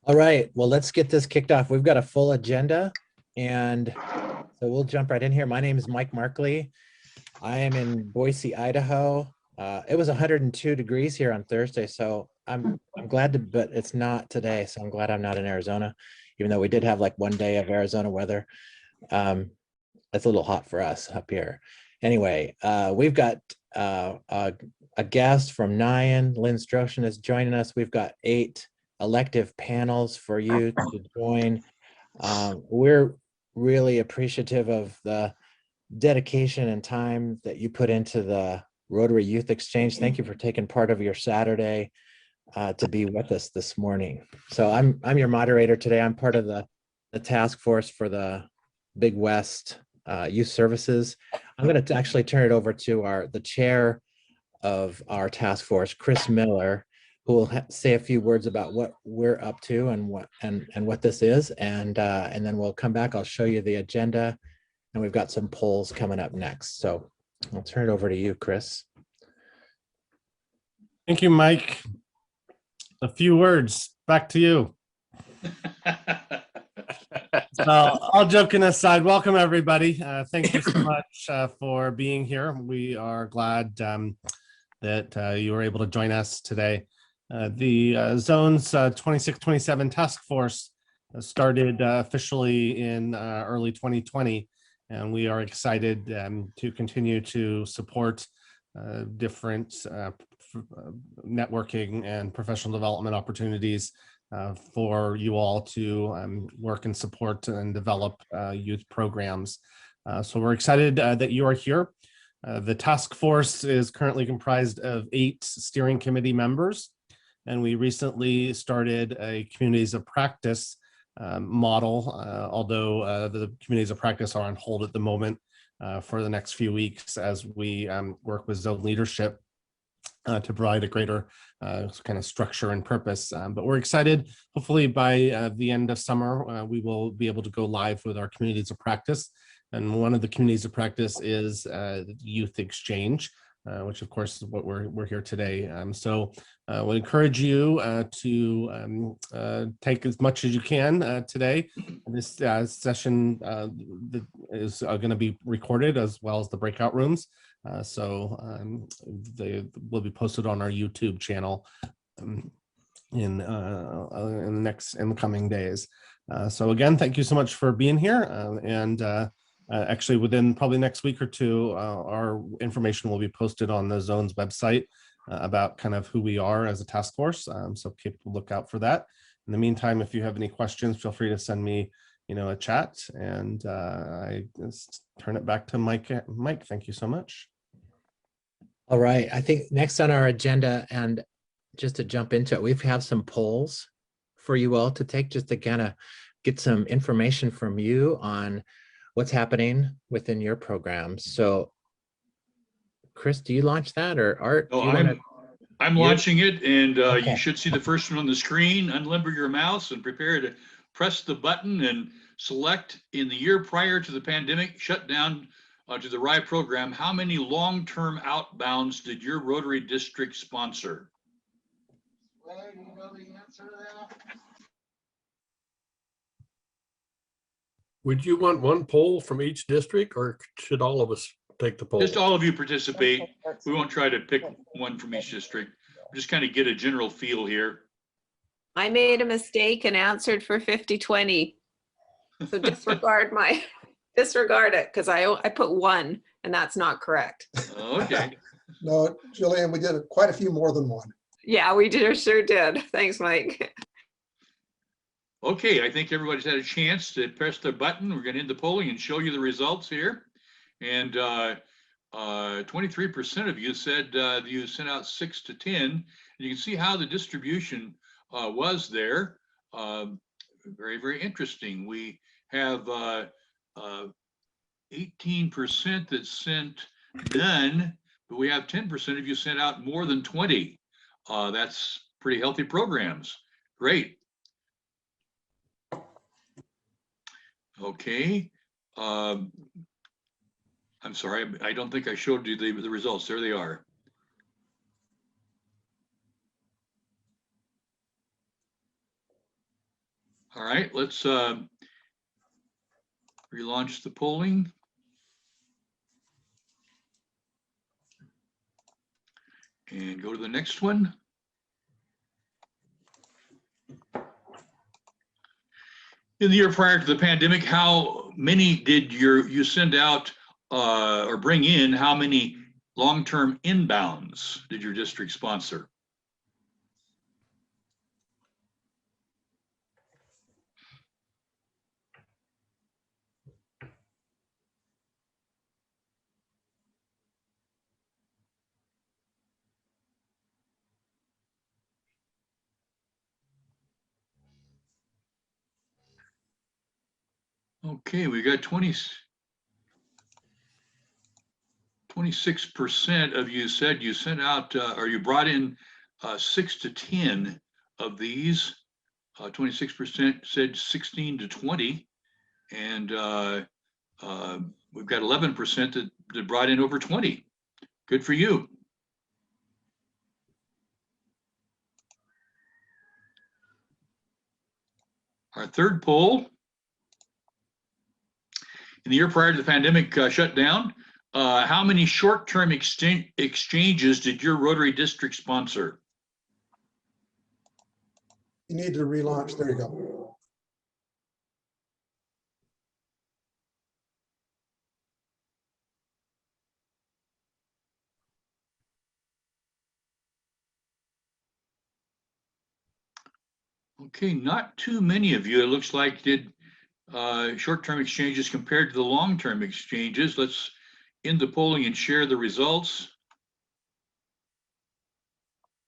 All right, well, let's get this kicked off. We've got a full agenda, and so we'll jump right in here. My name is Mike Markley. I am in Boise, Idaho. It was 102 degrees here on Thursday, so I'm glad to, but it's not today, so I'm glad I'm not in Arizona, even though we did have like one day of Arizona weather. It's a little hot for us up here. Anyway, we've got a guest from NAYEN. Lyn Stroshin is joining us. We've got 8 elective panels for you to join. We're really appreciative of the dedication and time that you put into the Rotary Youth Exchange. Thank you for taking part of your Saturday to be with us this morning. So I'm your moderator today. I'm part of the task force for the Big West Youth Services. I'm going to actually turn it over to the chair of our task force, Chris Miller, who will say a few words about what we're up to and what this is, and then we'll come back. I'll show you the agenda, and we've got some polls coming up next. So I'll turn it over to you, Chris. Thank you, Mike. A few words. Back to you. All joking aside, welcome everybody. Thank you so much for being here. We are glad that you were able to join us today. The Zones 26-27 task force started officially in early 2020, and we are excited to continue to support different networking and professional development opportunities for you all to work and support and develop youth programs. So we're excited that you are here. The task force is currently comprised of 8 steering committee members, and we recently started a communities of practice model, although the communities of practice are on hold at the moment for the next few weeks as we work with zone leadership to provide a greater kind of structure and purpose. But we're excited. Hopefully by the end of summer, we will be able to go live with our communities of practice. And one of the communities of practice is Youth Exchange, which of course is what we're here today. So we'll encourage you to take as much as you can today. This session is going to be recorded, as well as the breakout rooms. So they will be posted on our YouTube channel in the coming days. So again, thank you so much for being here. Actually, within probably next week or two, our information will be posted on the Zones website about kind of who we are as a task force. So keep a lookout for that. In the meantime, if you have any questions, feel free to send me, a chat. And I just turn it back to Mike. Mike, thank you so much. All right. I think next on our agenda, and just to jump into it, we have some polls for you all to take, just to kind of get some information from you on what's happening within your programs. So Chris, do you launch that, or Art? No, I'm launching it, and okay. You should see the first one on the screen. Unlimber your mouse and prepare to press the button and select in the year prior to the pandemic shutdown to the RYE program. How many long-term outbounds did your Rotary district sponsor? Well, you know the answer to that? Would you want one poll from each district, or should all of us take the poll? Just all of you participate. We won't try to pick one from each district. Just kind of get a general feel here. I made a mistake and answered for 50-20. So disregard it, because I put 1 and that's not correct. Okay. No, Jillian, we did quite a few more than 1. Yeah, we sure did. Thanks, Mike. Okay, I think everybody's had a chance to press the button. We're going to end the polling and show you the results here. And 23% of you said you sent out 6 to 10. And you can see how the distribution was there. Very, very interesting. We have 18% that sent none, but we have 10% of you sent out more than 20. That's pretty healthy programs. Great. Okay. I'm sorry, I don't think I showed you the results. There they are. All right, let's relaunch the polling. And go to the next one. In the year prior to the pandemic, how many did you send out or bring in? How many long-term inbounds did your district sponsor? Okay, we got 26% of you said you sent out or you brought in 6 to 10 of these. 26% said 16 to 20, and we've got 11% that brought in over 20. Good for you. Our third poll. In the year prior to the pandemic shutdown, how many short-term exchanges did your Rotary district sponsor? You need to relaunch. There you go. Okay, not too many of you, it looks like, did short-term exchanges compared to the long-term exchanges. Let's end the polling and share the results.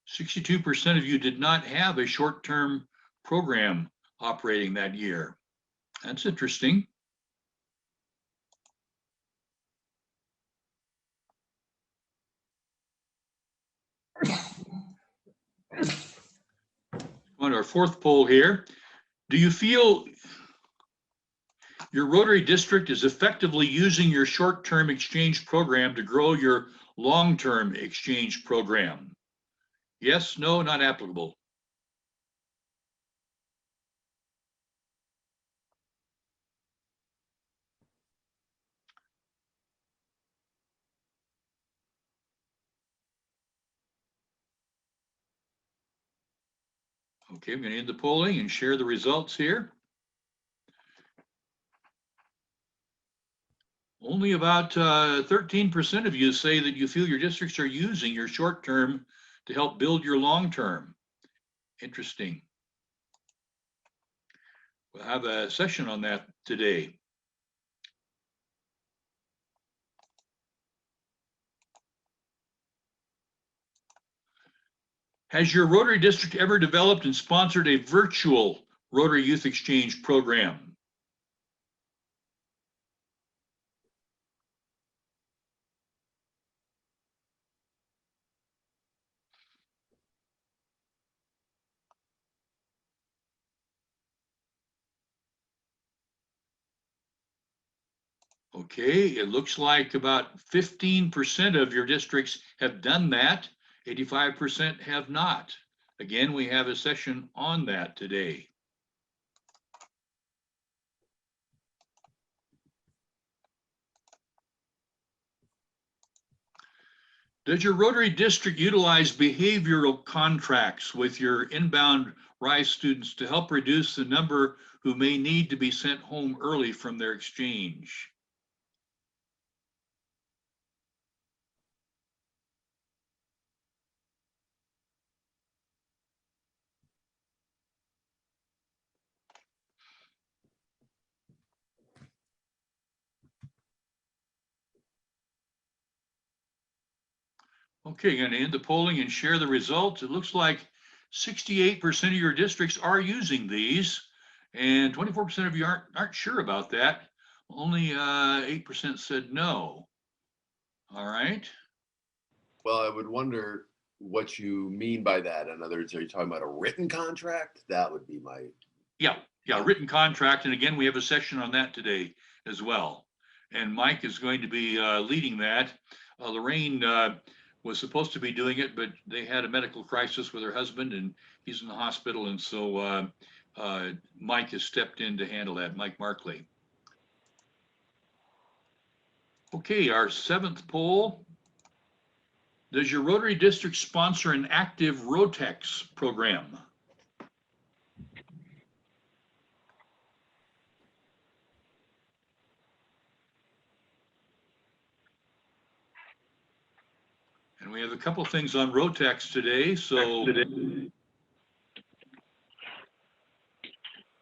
62% of you did not have a short-term program operating that year. That's interesting. On our fourth poll here, do you feel your Rotary district is effectively using your short-term exchange program to grow your long-term exchange program? Yes, no, not applicable. Okay, I'm going to end the polling and share the results here. Only about 13% of you say that you feel your districts are using your short term to help build your long term. Interesting. We'll have a session on that today. Has your Rotary district ever developed and sponsored a virtual Rotary Youth Exchange program? Okay, it looks like about 15% of your districts have done that. 85% have not. Again, we have a session on that today. Does your Rotary district utilize behavioral contracts with your inbound RYE students to help reduce the number who may need to be sent home early from their exchange? Okay, going to end the polling and share the results. It looks like 68% of your districts are using these, and 24% of you aren't sure about that. Only 8% said no. All right. Well, I would wonder what you mean by that. In other words, are you talking about a written contract? That would be my. Yeah, written contract. And again, we have a session on that today as well. And Mike is going to be leading that. Lorraine was supposed to be doing it, but they had a medical crisis with her husband and he's in the hospital. And so Mike has stepped in to handle that, Mike Markley. Okay, our 7th poll. Does your Rotary District sponsor an active Rotex program? And we have a couple things on Rotex today, so.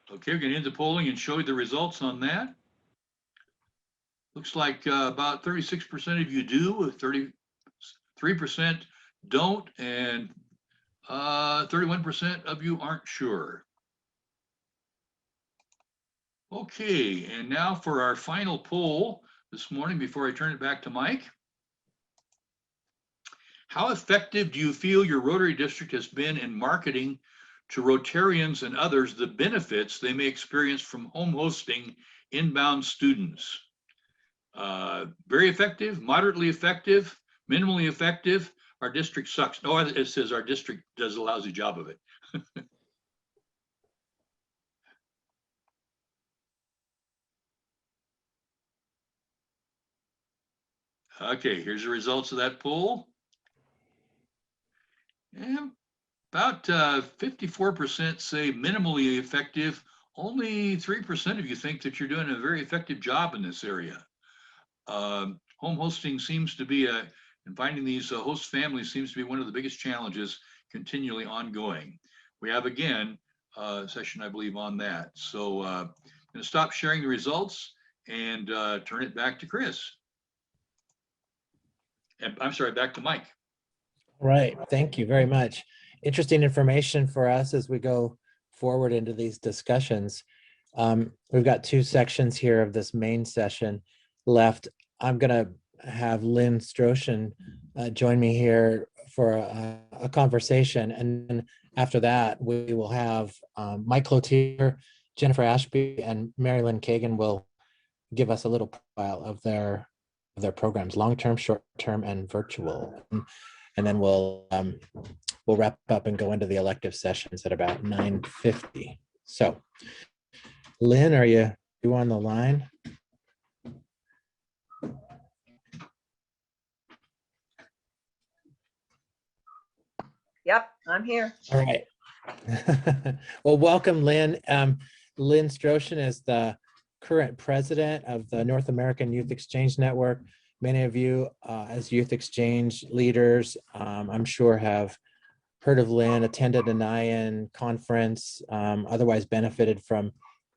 Okay, we're gonna end the polling and show you the results on that. Looks like about 36% of you do, 33% don't, and 31% of you aren't sure. Okay, and now for our final poll this morning before I turn it back to Mike. How effective do you feel your Rotary District has been in marketing to Rotarians and others the benefits they may experience from home hosting inbound students? Very effective, moderately effective, minimally effective. Our district sucks. No, it says our district does a lousy job of it. Okay, here's the results of that poll. And about 54% say minimally effective. Only 3% of you think that you're doing a very effective job in this area. Home hosting seems to be and finding these host families seems to be one of the biggest challenges continually ongoing. We have again a session, I believe, on that. So I'm going to stop sharing the results and turn it back to Chris. And I'm sorry, back to Mike. All right, thank you very much. Interesting information for us as we go forward into these discussions. We've got 2 sections here of this main session left. I'm going to have Lyn Stroshin join me here for a conversation. And then after that, we will have Mike Cloutier, Jennifer Ashby, and Mary Lynn Kagan will give us a little profile of their programs, long-term, short-term, and virtual. And then we'll wrap up and go into the elective sessions at about 9:50. So, Lyn, are you on the line? Yep, I'm here. All right. Well, welcome, Lyn. Lyn Stroshin is the current president of the North American Youth Exchange Network. Many of you as youth exchange leaders, I'm sure have heard of Lyn, attended a NAYEN conference, otherwise benefited from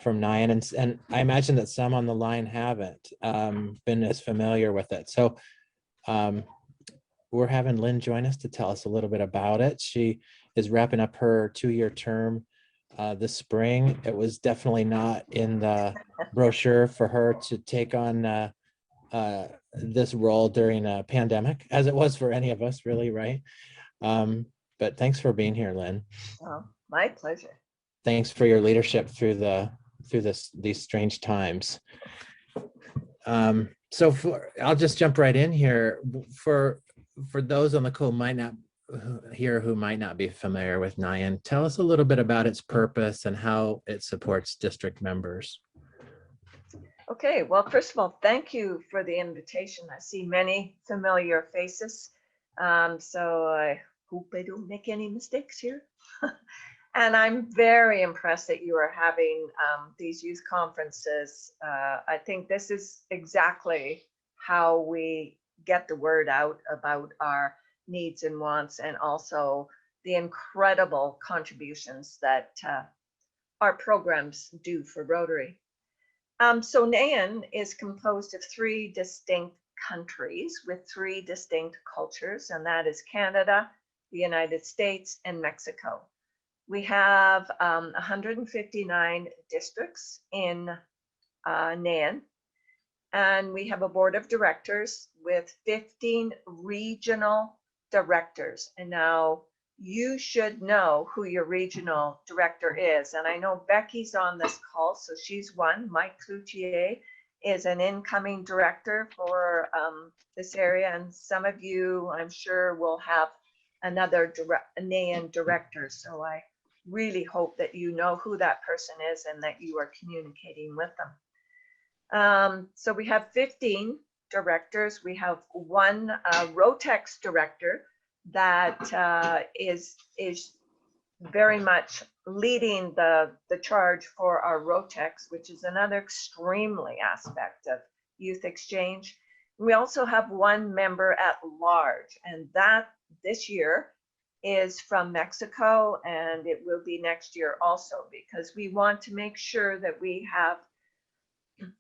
NAYEN, and I imagine that some on the line haven't been as familiar with it. So we're having Lyn join us to tell us a little bit about it. She is wrapping up her 2-year term this spring. It was definitely not in the brochure for her to take on this role during a pandemic, as it was for any of us, really, right? But thanks for being here, Lyn. Oh, my pleasure. Thanks for your leadership through these strange times. So I'll just jump right in here. For those on the call who might not be familiar with NAYEN, tell us a little bit about its purpose and how it supports district members. Okay, well, first of all, thank you for the invitation. I see many familiar faces, so I hope I don't make any mistakes here. And I'm very impressed that you are having these youth conferences. I think this is exactly how we get the word out about our needs and wants, and also the incredible contributions that our programs do for Rotary. So NAYEN is composed of 3 distinct countries with 3 distinct cultures, and that is Canada, the United States, and Mexico. We have 159 districts in NAYEN, and we have a board of directors with 15 regional directors. And now you should know who your regional director is. And I know Becky's on this call, so she's one. Mike Cloutier is an incoming director for this area. And some of you, I'm sure, will have another NAYEN director. So I really hope that you know who that person is and that you are communicating with them. So we have 15 directors. We have one Rotex director that is very much leading the charge for our Rotex, which is another extremely aspect of youth exchange. We also have one member at large, and that this year is from Mexico, and it will be next year also, because we want to make sure that we have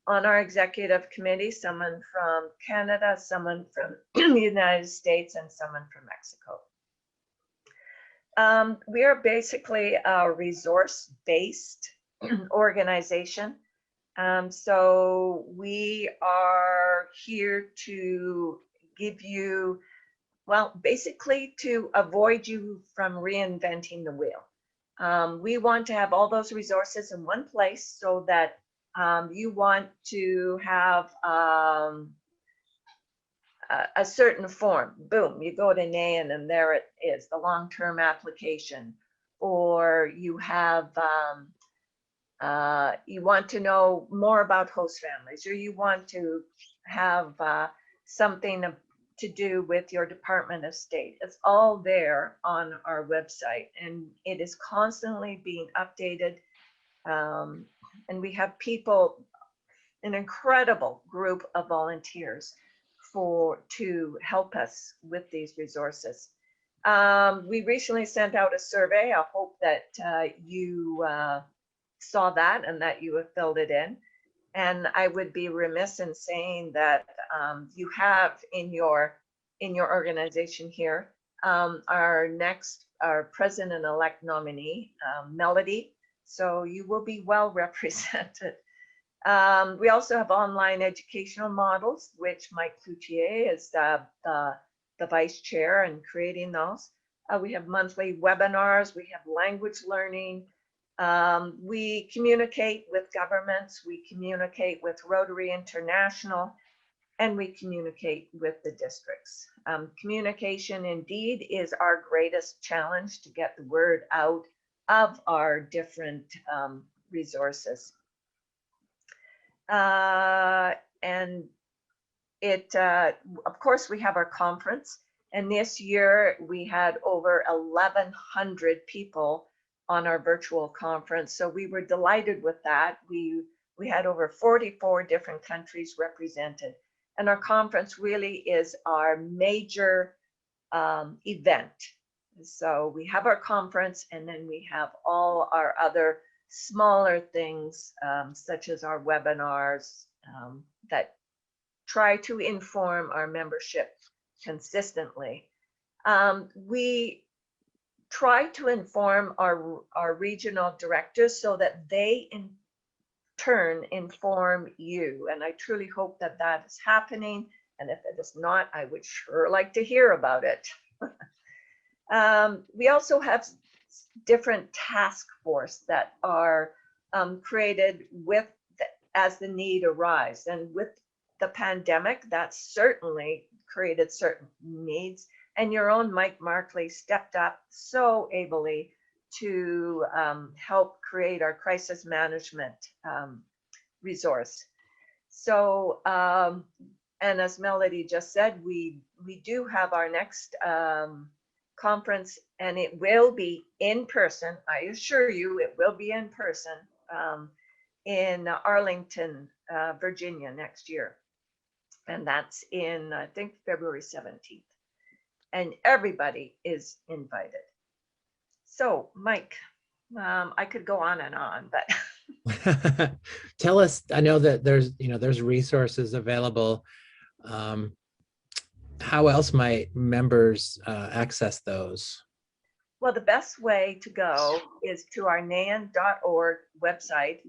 on our executive committee someone from Canada, someone from the United States, and someone from Mexico. We are basically a resource-based organization. So we are here to give you, well, basically to avoid you from reinventing the wheel. We want to have all those resources in one place so that you want to have a certain form, boom, you go to NAYEN and there it is, the long-term application. Or you have, you want to know more about host families, or you want to have something to do with your Department of State. It's all there on our website, and it is constantly being updated. And we have people, an incredible group of volunteers to help us with these resources. We recently sent out a survey. I hope that you saw that and that you have filled it in. And I would be remiss in saying that you have in your organization here our president-elect nominee, Melody. So you will be well represented. We also have online educational models, which Mike Cloutier is the vice chair and creating those. We have monthly webinars. We have language learning. We communicate with governments. We communicate with Rotary International, and we communicate with the districts. Communication indeed is our greatest challenge, to get the word out of our different resources. And it, of course, we have our conference, and this year we had over 1,100 people on our virtual conference. So we were delighted with that. We had over 44 different countries represented, and our conference really is our major event. So we have our conference, and then we have all our other smaller things, such as our webinars that try to inform our membership consistently. We try to inform our regional directors so that they in turn inform you. And I truly hope that that is happening. And if it is not, I would sure like to hear about it. We also have different task force that are created as the need arises. And with the pandemic, that certainly created certain needs. And your own Mike Markley stepped up so ably to help create our crisis management resource. So, and as Melody just said, we do have our next conference, and it will be in person. I assure you, it will be in person in Arlington, Virginia next year. And that's in, I think, February 17th. And everybody is invited. So, Mike, I could go on and on, but tell us. I know that there's resources available. How else might members access those? Well, the best way to go is to our nayen.org website,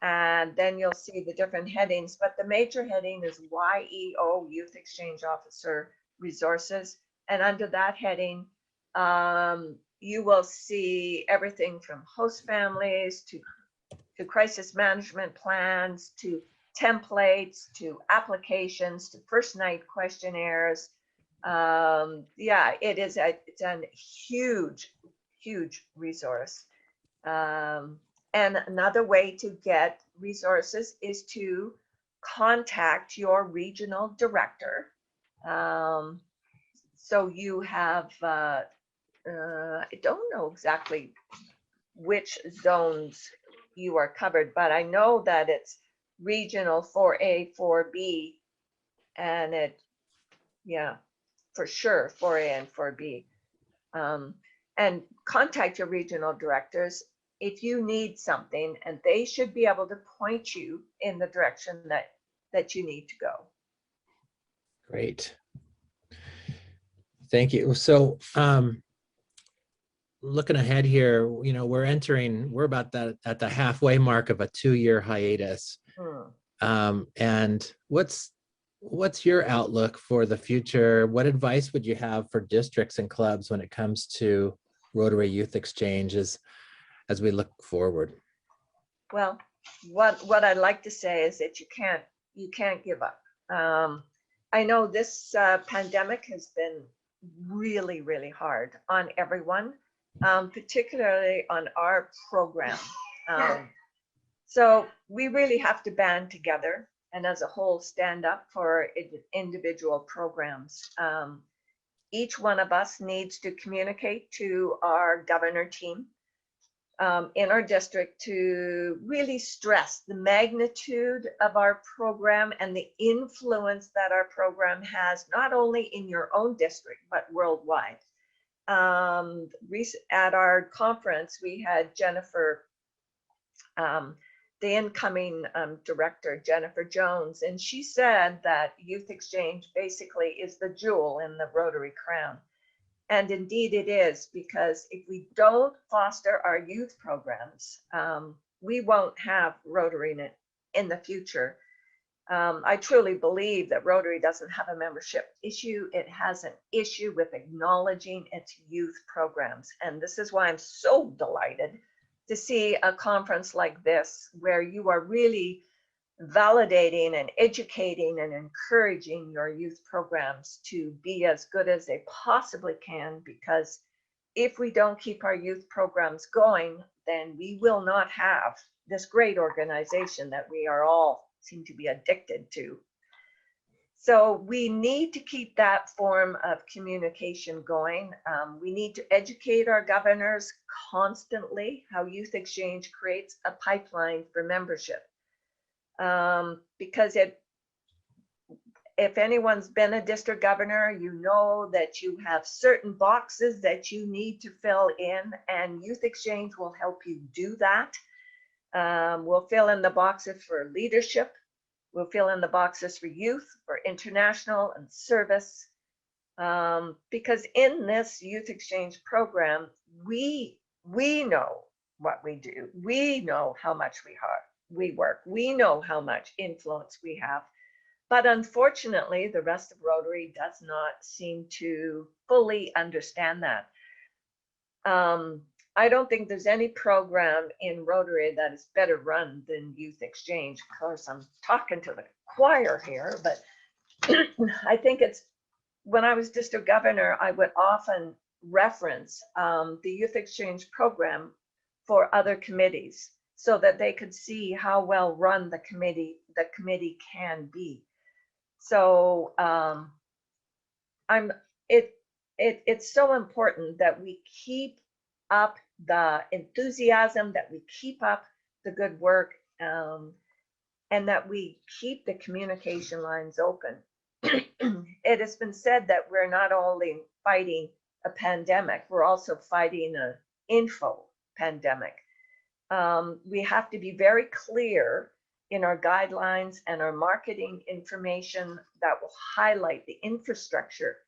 and then you'll see the different headings. But the major heading is YEO, Youth Exchange Officer Resources. And under that heading, you will see everything from host families to crisis management plans, to templates, to applications, to first night questionnaires. Yeah, it's a huge resource. And another way to get resources is to contact your regional director. So you have, I don't know exactly which zones you are covered, but I know that it's regional 4A, 4B, and yeah, for sure, 4A and 4B. And contact your regional directors if you need something, and they should be able to point you in the direction that you need to go. Great. Thank you. So looking ahead here, we're about at the halfway mark of a 2-year hiatus. And what's your outlook for the future? What advice would you have for districts and clubs when it comes to Rotary Youth Exchanges as we look forward? Well, what I'd like to say is that you can't give up. I know this pandemic has been really, really hard on everyone, particularly on our program. So we really have to band together and as a whole stand up for individual programs. Each one of us needs to communicate to our governor team in our district to really stress the magnitude of our program and the influence that our program has, not only in your own district, but worldwide. At our conference, we had Jennifer, the incoming director, Jennifer Jones, and she said that Youth Exchange basically is the jewel in the Rotary crown. And indeed it is, because if we don't foster our youth programs, we won't have Rotary in the future. I truly believe that Rotary doesn't have a membership issue. It has an issue with acknowledging its youth programs. And this is why I'm so delighted to see a conference like this, where you are really validating and educating and encouraging your youth programs to be as good as they possibly can, because if we don't keep our youth programs going, then we will not have this great organization that we are all seem to be addicted to. So we need to keep that form of communication going. We need to educate our governors constantly how Youth Exchange creates a pipeline for membership. Because if anyone's been a district governor, you know that you have certain boxes that you need to fill in, and Youth Exchange will help you do that. We'll fill in the boxes for leadership. We'll fill in the boxes for youth, for international and service. Because in this Youth Exchange program, we know what we do. We know how much we work. We know how much influence we have. But unfortunately, the rest of Rotary does not seem to fully understand that. I don't think there's any program in Rotary that is better run than Youth Exchange. Of course, I'm talking to the choir here, but I think it's, when I was district governor, I would often reference the Youth Exchange program for other committees, so that they could see how well run the committee can be. So it's so important that we keep up the enthusiasm, that we keep up the good work, and that we keep the communication lines open. It has been said that we're not only fighting a pandemic, we're also fighting an info pandemic. We have to be very clear in our guidelines and our marketing information that will highlight the infrastructure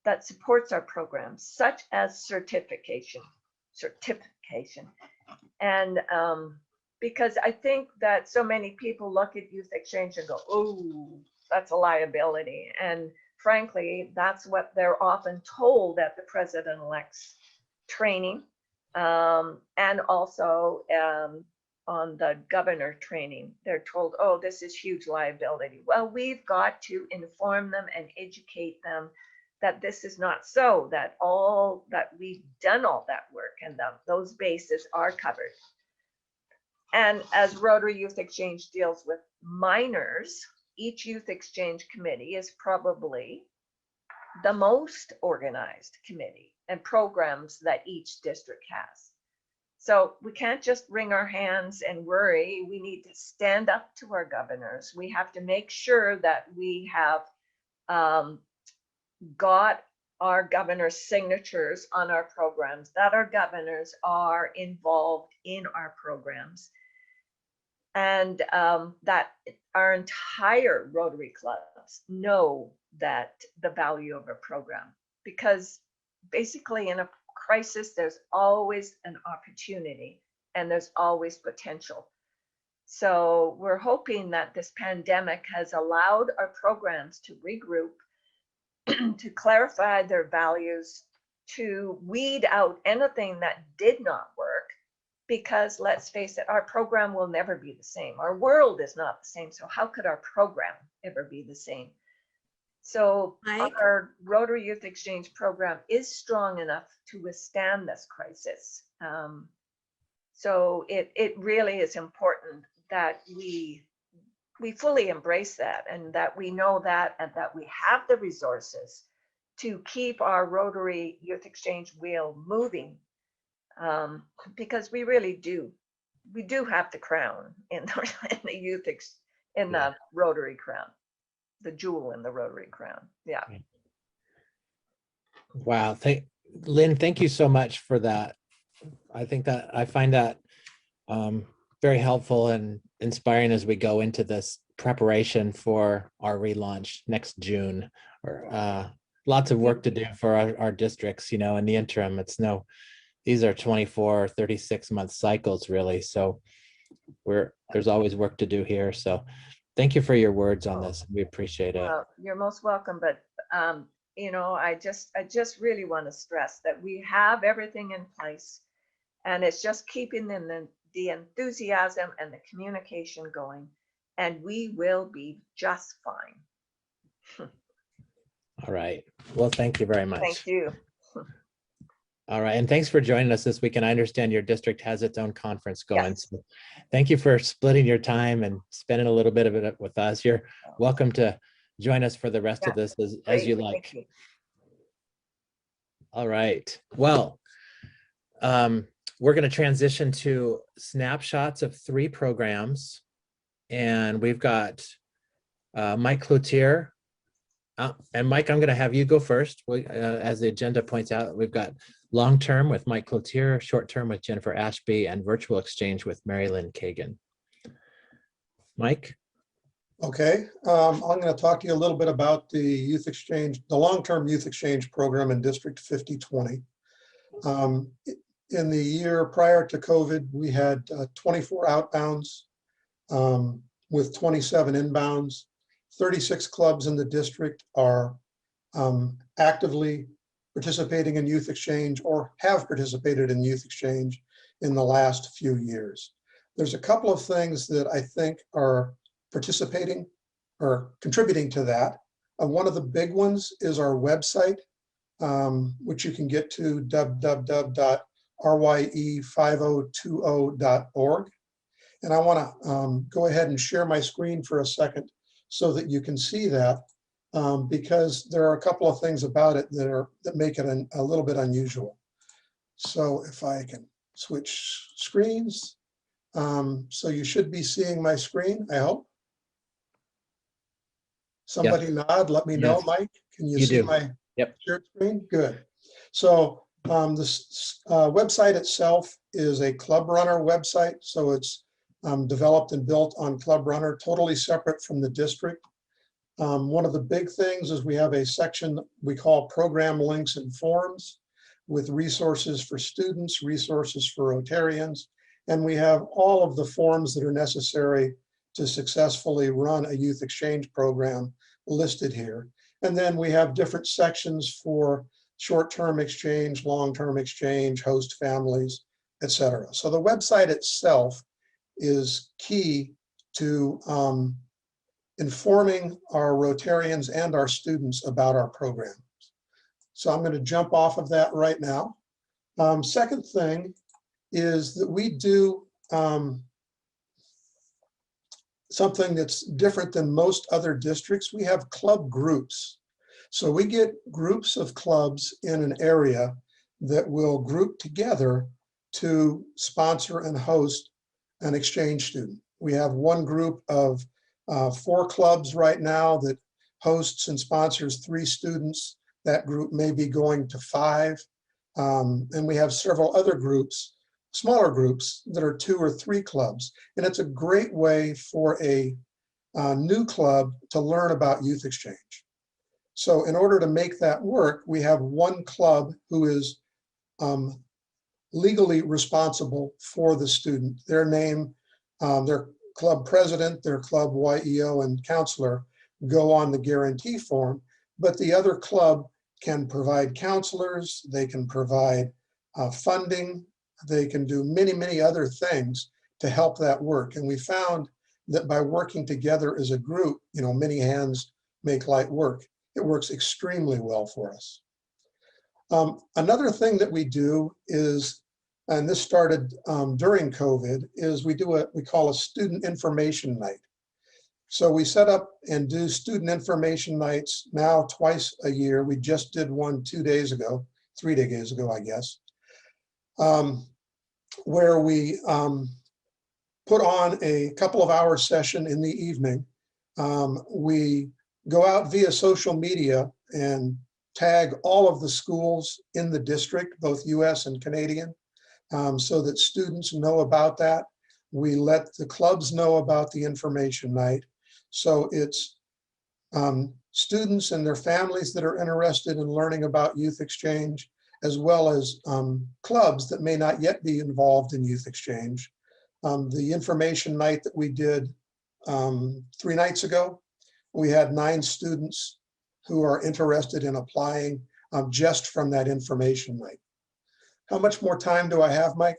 that supports our programs, such as certification. And because I think that so many people look at Youth Exchange and go, oh, that's a liability. And frankly, that's what they're often told at the president-elect's training, and also on the governor training. They're told, oh, this is huge liability. Well, we've got to inform them and educate them that this is not so, that we've done all that work and that those bases are covered. And as Rotary Youth Exchange deals with minors, each youth exchange committee is probably the most organized committee and programs that each district has. So we can't just wring our hands and worry. We need to stand up to our governors. We have to make sure that we have got our governor's signatures on our programs, that our governors are involved in our programs, and that our entire Rotary clubs know that the value of a program, because basically in a crisis, there's always an opportunity and there's always potential. So we're hoping that this pandemic has allowed our programs to regroup, to clarify their values, to weed out anything that did not work, because let's face it, our program will never be the same. Our world is not the same. So how could our program ever be the same? So Mike? our Rotary Youth Exchange program is strong enough to withstand this crisis. So it really is important that we fully embrace that, and that we know that, and that we have the resources to keep our Rotary Youth Exchange wheel moving, because we really do. We do have the crown in the Rotary crown, the jewel in the Rotary crown. Yeah. Wow. Lynn, thank you so much for that. I find that very helpful and inspiring as we go into this preparation for our relaunch next June. Or lots of work to do for our districts, in the interim. These are 24, 36-month cycles, really. So there's always work to do here. So thank you for your words on this. We appreciate it. Well, you're most welcome. But I just really want to stress that we have everything in place, and it's just keeping the enthusiasm and the communication going, and we will be just fine. All right. Well, thank you very much. Thank you. All right. And thanks for joining us this week. And I understand your district has its own conference going. Yes. So thank you for splitting your time and spending a little bit of it with us. You're welcome to join us for the rest of this as you Great. like. Thank you. All right. Well, we're going to transition to snapshots of 3 programs. And we've got Mike Cloutier. And Mike, I'm going to have you go first. As the agenda points out, we've got long-term with Mike Cloutier, short-term with Jennifer Ashby, and virtual exchange with Mary Lynn Kagan. Mike? Okay, I'm going to talk to you a little bit about the youth exchange, the long-term youth exchange program in District 5020. In the year prior to COVID, we had 24 outbounds with 27 inbounds. 36 clubs in the district are actively participating in youth exchange or have participated in youth exchange in the last few years. There's a couple of things that I think are participating or contributing to that. One of the big ones is our website, which you can get to www.rye5020.org. And I want to go ahead and share my screen for a second so that you can see that, because there are a couple of things about it that make it a little bit unusual. So if I can switch screens, so you should be seeing my screen, I hope. Somebody nod, let me know, Mike. Can you see my shared screen? Good. So this website itself is a Club Runner website. So it's developed and built on Club Runner, totally separate from the district. One of the big things is we have a section we call program links and forms with resources for students, resources for Rotarians, and we have all of the forms that are necessary to successfully run a youth exchange program listed here. And then we have different sections for short-term exchange, long-term exchange, host families, etc. So the website itself is key to informing our Rotarians and our students about our programs. So I'm going to jump off of that right now. Second thing is that we do something that's different than most other districts. We have club groups. So we get groups of clubs in an area that will group together to sponsor and host an exchange student. We have one group of 4 clubs right now that hosts and sponsors 3 students. That group may be going to 5. And we have several other groups, smaller groups, that are 2 or 3 clubs. And it's a great way for a new club to learn about youth exchange. So in order to make that work, we have one club who is legally responsible for the student. Their name, their club president, their club YEO and counselor go on the guarantee form, but the other club can provide counselors, they can provide funding, they can do many, many other things to help that work. And we found that by working together as a group, you know, many hands make light work. It works extremely well for us. Another thing that we do is, and this started during COVID, is we do what we call a student information night. So we set up and do student information nights now twice a year. We just did one 3 days ago, I guess, where we put on a couple of hour session in the evening. We go out via social media and tag all of the schools in the district, both US and Canadian, so that students know about that. We let the clubs know about the information night. So it's students and their families that are interested in learning about youth exchange, as well as clubs that may not yet be involved in youth exchange. The information night that we did 3 nights ago, we had 9 students who are interested in applying just from that information night. How much more time do I have, Mike?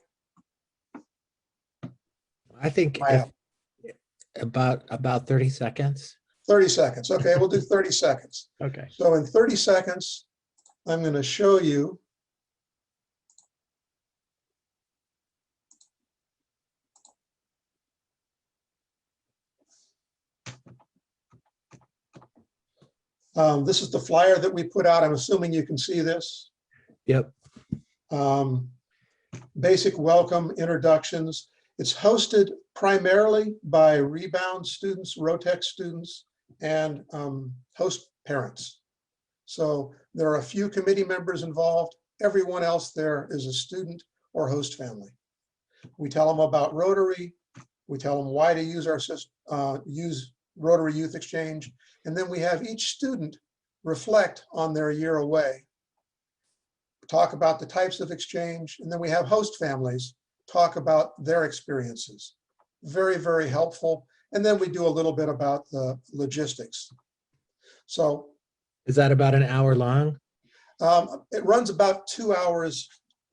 I think about 30 seconds. 30 seconds. Okay, we'll do 30 seconds. Okay. So in 30 seconds, I'm going to show you this is the flyer that we put out. I'm assuming you can see this. Yep. Basic welcome introductions. It's hosted primarily by Rebound students, Rotex students, and host parents. So there are a few committee members involved. Everyone else there is a student or host family. We tell them about Rotary. We tell them why to use our use Rotary Youth Exchange. And then we have each student reflect on their year away, talk about the types of exchange, and then we have host families talk about their experiences. Very, very helpful. And then we do a little bit about the logistics. So is that about an hour long? It runs about 2 hours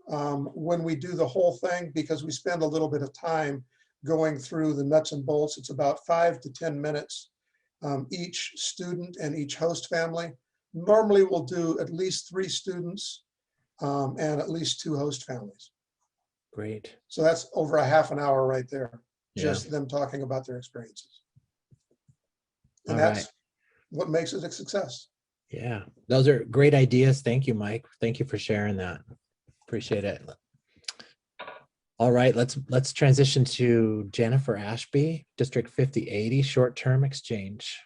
when we do the whole thing, because we spend a little bit of time going through the nuts and bolts. It's about 5 to 10 minutes each student and each host family. Normally we'll do at least 3 students and at least 2 host families. Great. So that's over a half an hour right there, just Yeah. them talking about their experiences. And All that's right. what makes it a success. Yeah, those are great ideas. Thank you, Mike. Thank you for sharing that. Appreciate it. All right, let's transition to Jennifer Ashby, District 5080, short-term exchange.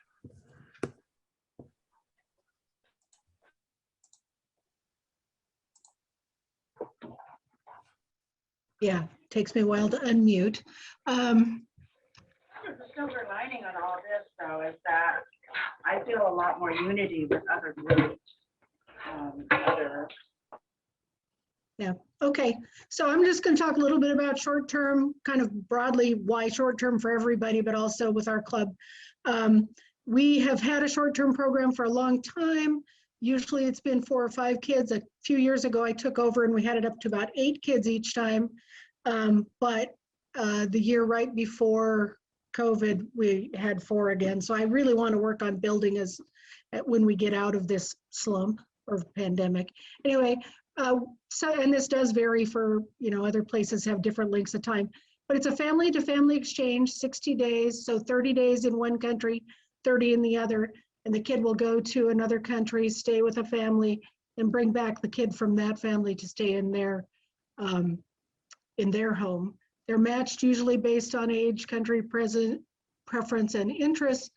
Yeah, takes me a while to unmute. The silver lining on all this, though, is that I feel a lot more unity with other groups. Yeah, okay. So I'm just going to talk a little bit about short-term, kind of broadly why short-term for everybody, but also with our club. We have had a short-term program for a long time. Usually it's been 4 or 5 kids. A few years ago, I took over and we had it up to about 8 kids each time. But the year right before COVID, we had 4 again. So I really want to work on building when we get out of this slump. or pandemic. Anyway, so, and this does vary for, other places have different lengths of time, but it's a family to family exchange, 60 days. So 30 days in one country, 30 in the other. And the kid will go to another country, stay with a family, and bring back the kid from that family to stay in their home. They're matched usually based on age, country, preference, and interests.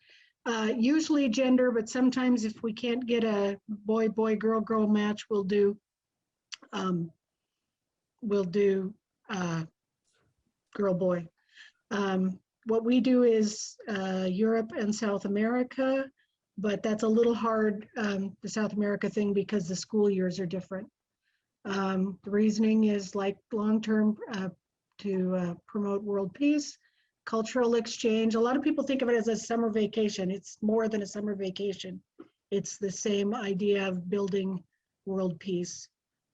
Usually gender, but sometimes if we can't get a boy, girl match, we'll do girl, boy. What we do is Europe and South America, but that's a little hard, the South America thing, because the school years are different. The reasoning is like long-term to promote world peace, cultural exchange. A lot of people think of it as a summer vacation. It's more than a summer vacation. It's the same idea of building world peace.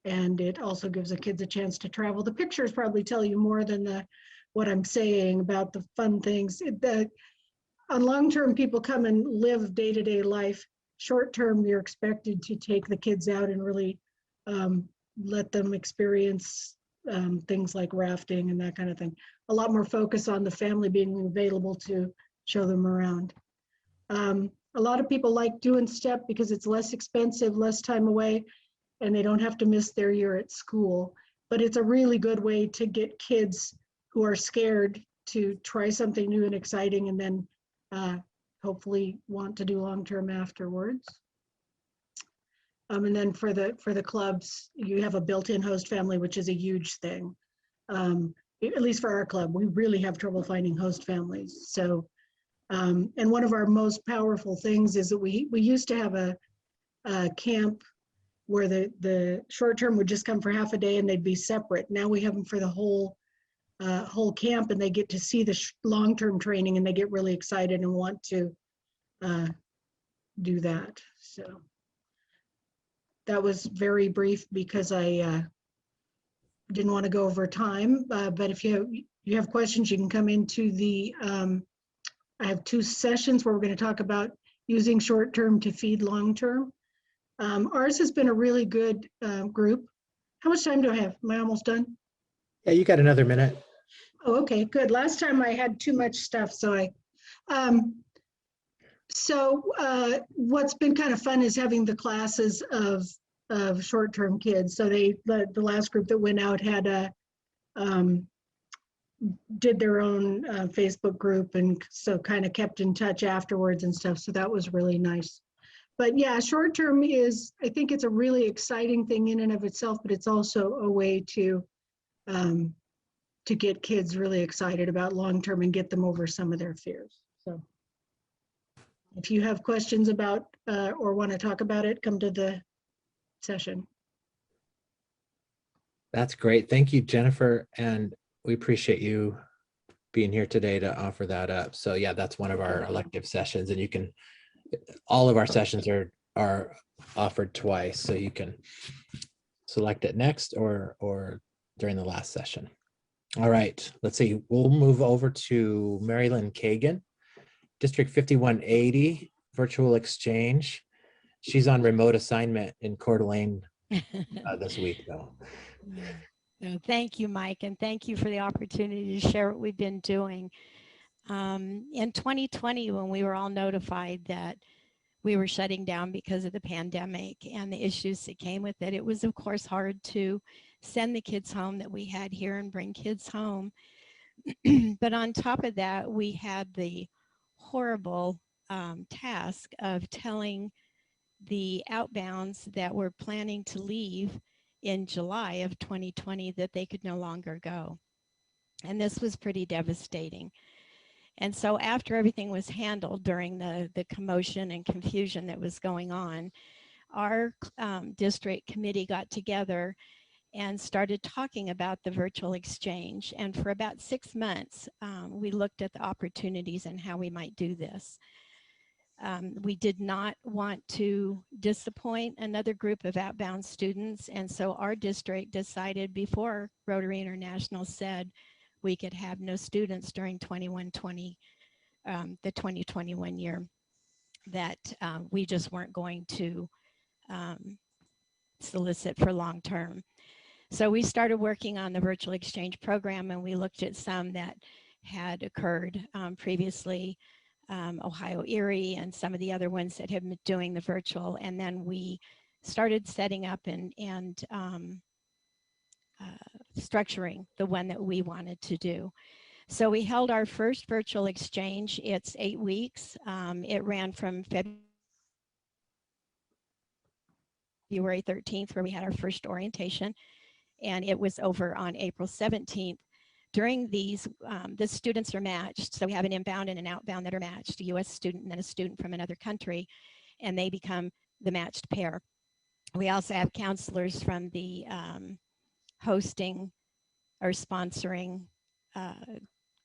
And it also gives the kids a chance to travel. The pictures probably tell you more than what I'm saying about the fun things. On long-term, people come and live day-to-day life. Short-term, you're expected to take the kids out and really let them experience things like rafting and that kind of thing. A lot more focus on the family being available to show them around. A lot of people like doing STEP because it's less expensive, less time away, and they don't have to miss their year at school. But it's a really good way to get kids who are scared to try something new and exciting, and then hopefully want to do long-term afterwards. And then for the clubs, you have a built-in host family, which is a huge thing. At least for our club, we really have trouble finding host families. So, and one of our most powerful things is that we used to have a camp where the short-term would just come for half a day and they'd be separate. Now we have them for the whole camp, and they get to see the long-term training, and they get really excited and want to do that. So that was very brief because I didn't want to go over time, but if you have questions, you can come into the, I have 2 sessions where we're going to talk about using short-term to feed long-term. Ours has been a really good group. How much time do I have? Am I almost done? Yeah, you got another minute. Oh, okay, good. Last time I had too much stuff, so what's been kind of fun is having the classes of short-term kids. So the last group that went out had did their own Facebook group, and so kind of kept in touch afterwards and stuff. So that was really nice. But yeah, short-term is, I think it's a really exciting thing in and of itself, but it's also a way to get kids really excited about long-term and get them over some of their fears. So if you have questions about or want to talk about it, come to the session. That's great. Thank you, Jennifer. And we appreciate you being here today to offer that up. So yeah, that's one of our elective sessions, and you can, all of our sessions are offered twice, so you can select it next or during the last session. All right, let's see. We'll move over to Mary Lynn Kagan, District 5180, virtual exchange. She's on remote assignment in Coeur d'Alene this week, though. So thank you, Mike, and thank you for the opportunity to share what we've been doing. In 2020, when we were all notified that we were shutting down because of the pandemic and the issues that came with it, it was, of course, hard to send the kids home that we had here and bring kids home. But on top of that, we had the horrible task of telling the outbounds that were planning to leave in July of 2020 that they could no longer go. And this was pretty devastating. And so after everything was handled during the commotion and confusion that was going on, our district committee got together and started talking about the virtual exchange. And for about 6 months, we looked at the opportunities and how we might do this. We did not want to disappoint another group of outbound students. And so our district decided before Rotary International said we could have no students during the 2021 year, that we just weren't going to solicit for long-term. So we started working on the virtual exchange program, and we looked at some that had occurred previously, Ohio Erie and some of the other ones that have been doing the virtual. And then we started setting up and structuring the one that we wanted to do. So we held our first virtual exchange. It's 8 weeks. It ran from February 13th, where we had our first orientation, and it was over on April 17th. During these, the students are matched. So we have an inbound and an outbound that are matched, a US student and then a student from another country, and they become the matched pair. We also have counselors from the hosting or sponsoring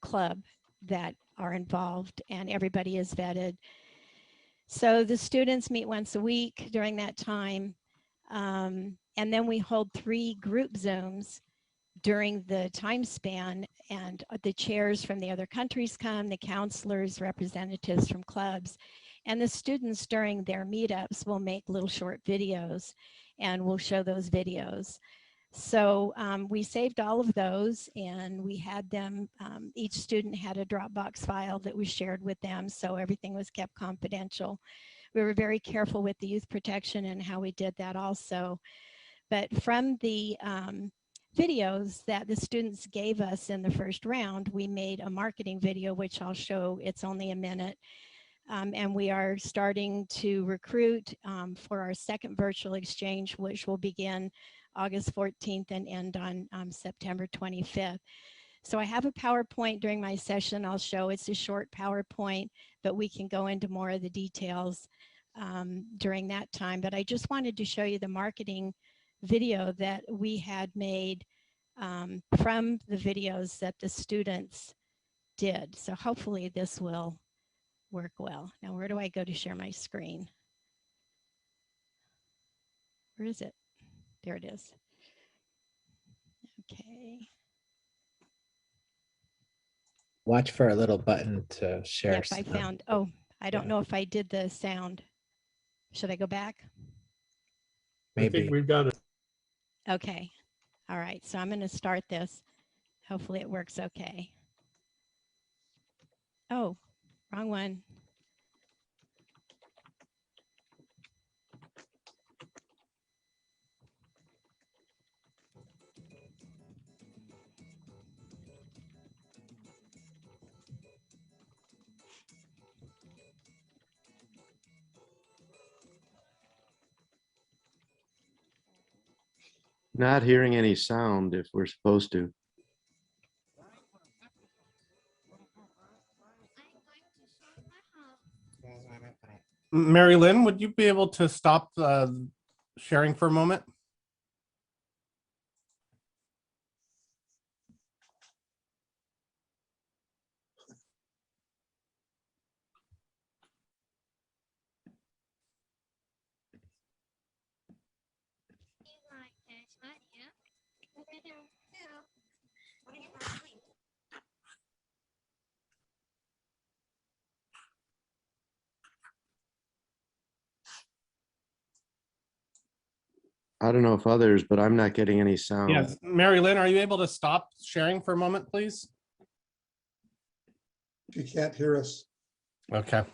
club that are involved, and everybody is vetted. So the students meet once a week during that time. And then we hold 3 group Zooms during the time span, and the chairs from the other countries come, the counselors, representatives from clubs, and the students during their meetups will make little short videos, and we'll show those videos. So we saved all of those, and we had them, each student had a Dropbox file that was shared with them, so everything was kept confidential. We were very careful with the youth protection and how we did that also. But from the videos that the students gave us in the first round, we made a marketing video, which I'll show. It's only a minute. And we are starting to recruit for our second virtual exchange, which will begin August 14th and end on September 25th. So I have a PowerPoint during my session I'll show. It's a short PowerPoint, but we can go into more of the details during that time. But I just wanted to show you the marketing video that we had made from the videos that the students did. So hopefully this will work well. Now, where do I go to share my screen? Where is it? There it is. Okay. Watch for a little button to share. Yep, I found, oh, I don't know if I did the sound. Should I go back? Maybe. I think we've got it. Okay. All right. So I'm going to start this. Hopefully it works okay. Oh, wrong one. Not hearing any sound if we're supposed to. Mary Lynn, would you be able to stop sharing for a moment? I don't know if others, but I'm not getting any sound. Yes, Mary Lynn, are you able to stop sharing for a moment, please? You can't hear us. Okay.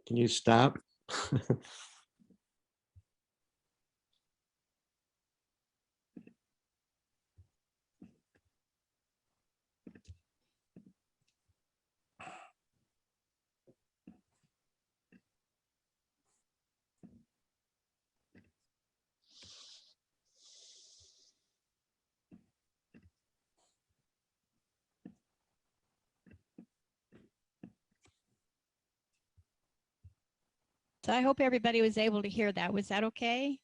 Can you stop? So I hope everybody was able to hear that. Was that okay?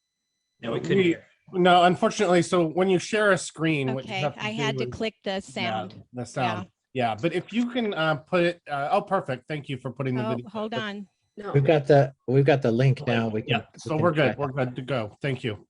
No, we couldn't hear. No, unfortunately. So when you share a screen, what you Okay, have to I had do to is- click the sound. The sound. Yeah, but if you can put it, oh, perfect. Thank you for putting the Oh, video. hold on. We've got the link now. We can. Yeah, so we're good. We're good to go. Thank you.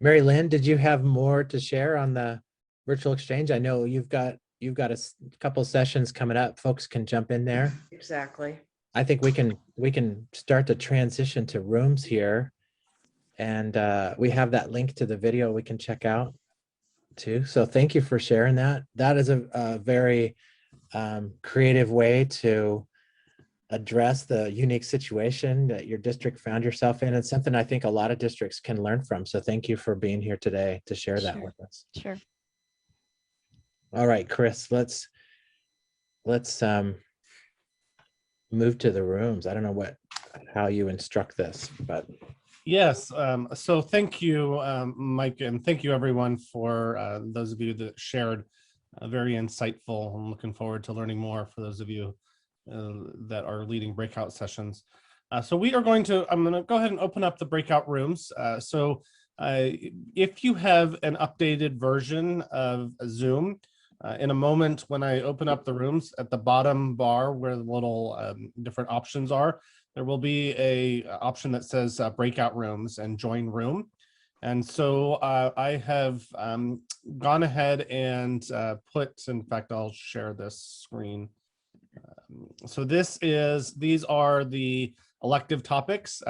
Mary Lynn, did you have more to share on the virtual exchange? I know you've got you've got a couple sessions coming up. Folks can jump in there. Exactly. I think we can start to transition to rooms here. And we have that link to the video we can check out too. So thank you for sharing that. That is a very creative way to address the unique situation that your district found yourself in. It's something I think a lot of districts can learn from. So thank you for being here today to share that with us. Sure. All right, Chris, let's move to the rooms. I don't know how you instruct this, but. Yes, so thank you, Mike, and thank you everyone for those of you that shared. Very insightful. I'm looking forward to learning more for those of you that are leading breakout sessions. So I'm going to go ahead and open up the breakout rooms. If you have an updated version of Zoom, in a moment when I open up the rooms, at the bottom bar where the little different options are, there will be a option that says breakout rooms and join room. And so I have gone ahead and in fact, I'll share this screen. So these are the elective topics.